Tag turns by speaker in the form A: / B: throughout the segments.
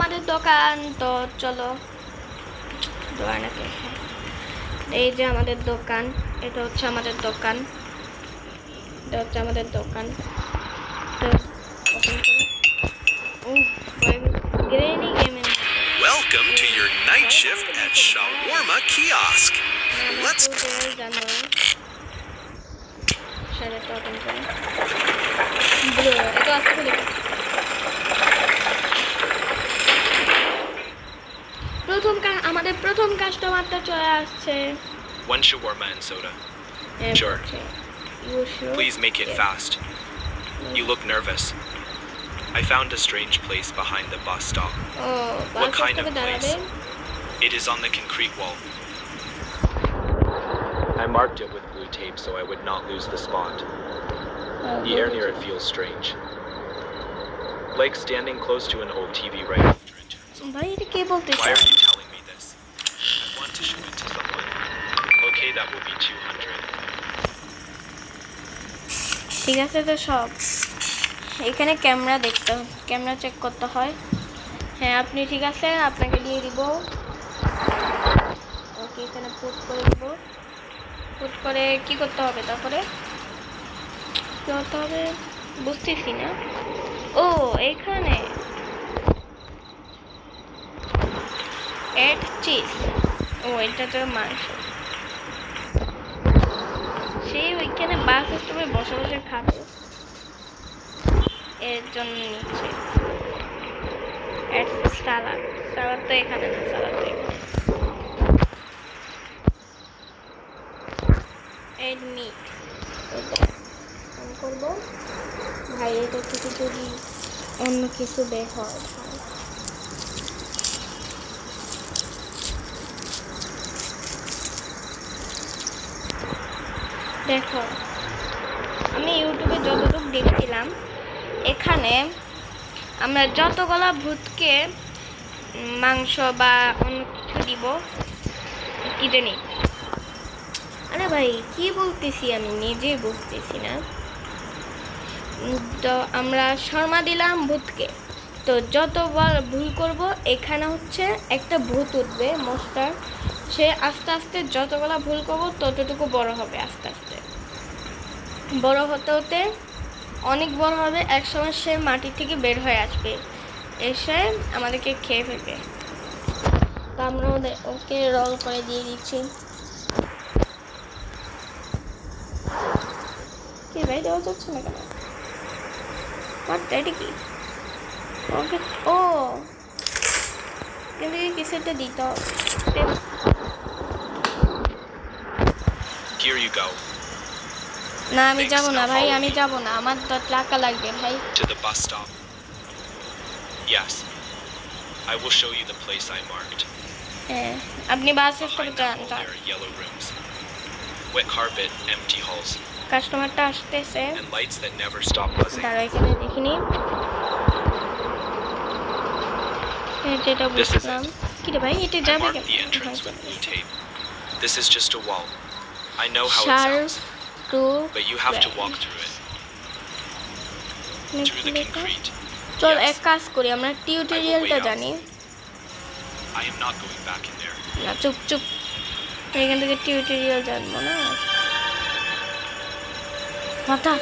A: আমাদের দোকান। তো চলো নাকি, এই যে আমাদের দোকান, এটা হচ্ছে আমাদের দোকান, এটা হচ্ছে আমাদের দোকান।
B: Welcome to your night shift at Shawarma Kiosk. Let's
A: আমাদের প্রথম কাস্টমারটা চলে আসছে।
B: One shawarma and soda. Sure. Please make it fast. You look nervous. I found a strange place behind the bus stop. What kind of place? It is on the concrete wall. I marked it with blue tape so I would not lose the spot. The air near it feels strange. Like standing close to an old TV right after it turns on. Why are you telling me this? I want to show it to someone. Okay, that will be 200.
A: ঠিক আছে, তো সব এখানে camera দেখতে, camera check করতে হয়। হ্যাঁ আপনি ঠিক আছে, আপনাকে দিয়ে দিব। ওকে, এখানে পুট করে দিব। পুট করে কি করতে হবে, তারপরে কি করতে হবে বুঝতেছি না। ও এখানে এড চিজ, ও এটা তো মাংস। সেই ওইখানে বাস স্টপে বসে বসে খাবে, এর জন্য নিচ্ছে। সালাদ, সালাদ তো এখানে না, সালাদ তো এখানে। এড মিট করবো ভাই, এটা থেকে যদি অন্য কিছু বের হয়। দেখো, আমি ইউটিউবে যতটুকু দেখছিলাম, এখানে আমরা যতগুলা ভূতকে মাংস বা অন্য কিছু দিব, কি জানি, আরে ভাই কি বলতেছি আমি নিজেই বুঝতেছি না। তো আমরা শর্মা দিলাম ভূতকে, তো যতবার ভুল করব এখানে হচ্ছে একটা ভূত উঠবে মস্টার, সে আস্তে আস্তে যতগুলা ভুল করবো ততটুকু বড় হবে, আস্তে আস্তে বড় হতে হতে অনেক বড় হবে। একসময় সে মাটি থেকে বের হয়ে আসবে, এসে আমাদেরকে খেয়ে ফেলবে। তো আমরা ওকে রোল করে দিয়ে দিচ্ছি। কি ভাই, দেওয়া যাচ্ছে না কেন? এটা কি? ওকে, ও কিন্তু কিছু একটা দিতে হবে।
B: Here you go.
A: না আমি যাব না ভাই, আমি যাব না, আমার তো টাকা লাগবে ভাই।
B: To the bus stop. Yes. I will show you the place I marked.
A: হ্যাঁ, আপনি বাস স্টপে যান।
B: There are yellow rooms. Wet carpet, empty halls.
A: কাস্টমারটা আসতেছে,
B: And lights that never stop buzzing.
A: দাঁড়াও এখানে দেখিনি। যেটা বুঝলাম কি রে ভাই, এটা যাবে কেন?
B: The entrance with blue tape. This is just a wall. I know how it sounds. But you have to walk through it. Through the concrete.
A: চল এক কাজ করি, আমরা টিউটোরিয়ালটা জানি।
B: I am not going back in there.
A: না চুপ চুপ, এখান থেকে টিউটোরিয়াল জানবো না মাথা।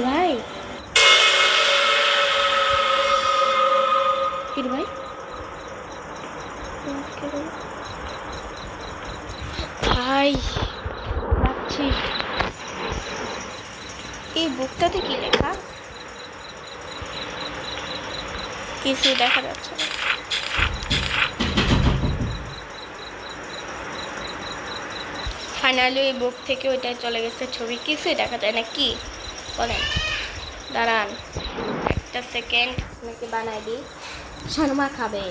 A: ভাই কিরে ভাই ভাই যাচ্ছি এই বুকটাতে কি লেখা কিছু দেখা যাচ্ছে না ফাইনালি ওই বুক থেকে ওইটাই চলে গেছে ছবি কিছুই দেখা যায় না কি বলেন দাঁড়ান একটা সেকেন্ড আপনাকে বানাই দিই শর্মা খাবে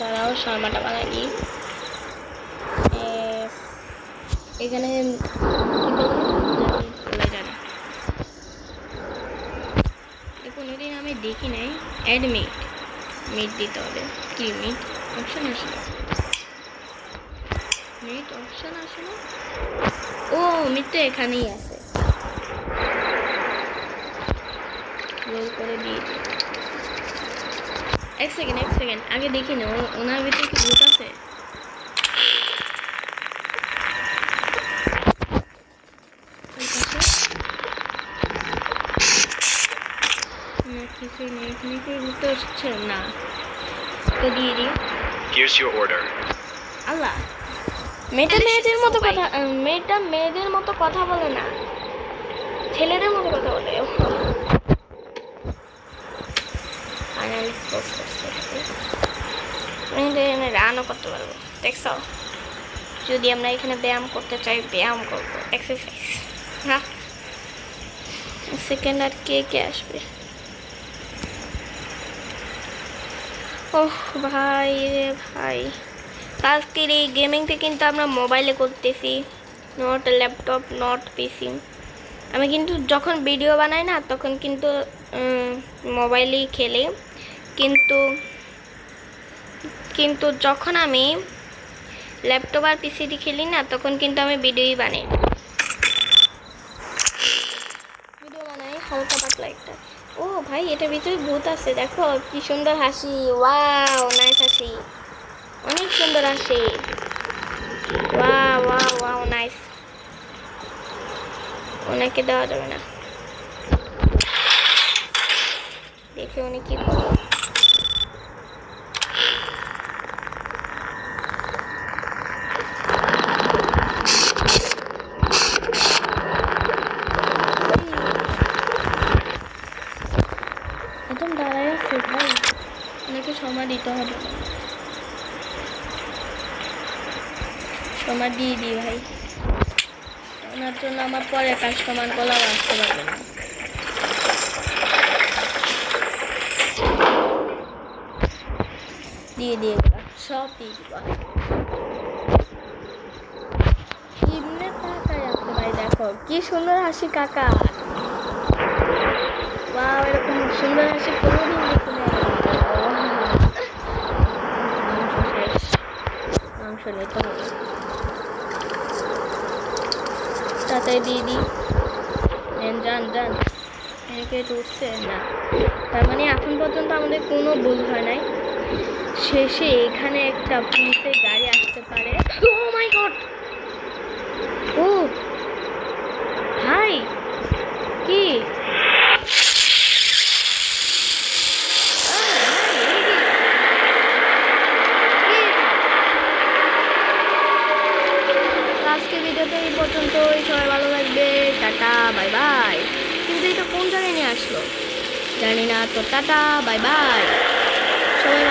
A: দাঁড়াও শর্মাটা বানাই দিই এখানে কোনোদিন আমি দেখি নাই অ্যাডমিট মিট দিতে হবে কি মিট অপশন আসে না মিট অপশন আসে না ও মিট তো এখানেই আছে রোল করে দিয়ে দিই এক সেকেন্ড আগে দেখি না ওনার ভিতরে কি ভূত আছে কিছুই নেই এখানে কি ভূত আসছে না তো দিয়ে দিই
B: Here's your order.
A: আল্লাহ মেয়েটা মেয়েদের মতো কথা বলে না ছেলেদের মতো কথা বলে রানও করতে পারবো দেখছো যদি আমরা এখানে ব্যায়াম করতে চাই ব্যায়াম করবো এক্সারসাইজ হ্যাঁ সেকেন্ড আর কে আসবে ওহ ভাই রে ভাই আজকের এই গেমিংটা কিন্তু আমরা মোবাইলে করতেছি নট ল্যাপটপ নট পিসি আমি কিন্তু যখন ভিডিও বানাই না তখন কিন্তু মোবাইলেই খেলি কিন্তু যখন আমি ল্যাপটপ আর পিসিতে খেলি না তখন কিন্তু আমি ভিডিও বানাই হালকা পাতলা একটা ও ভাই এটার ভিতরে ভূত আছে দেখো কি সুন্দর হাসি ওয়াও নাইস হাসি অনেক সুন্দর হাসি ওয়াও নাইস ওনাকে দেওয়া যাবে না দেখে উনি কি করে একদম দাঁড়ায় আছে ভাই ওনাকে সময় দিতে হবে সময় দিয়ে দিই ভাই ওনার জন্য আমার পরে কাস্টমার গলাও আসতে পারবে না দিয়ে সব দিয়ে দিব কিমনে তাকায় আছে ভাই দেখো কি সুন্দর হাসি কাকা ওয়াও এরকম সুন্দর হাসি কোনোদিন দেখি না মাংস নিতে হবে তাড়াতাড়ি দিয়ে দিই যান একে উঠছে না তার মানে এখন পর্যন্ত আমাদের কোনো ভুল হয় নাই শেষে এখানে একটা পুলিশের গাড়ি আসতে পারে ও মাই গড ও ভাই কি আজকে ভিডিওটা এই পর্যন্তই সবাই ভালো লাগবে টাটা বাই বাই কিন্তু এটা কোন জায়গায় নিয়ে আসলো জানি না তো টাটা বাই বাই সবাই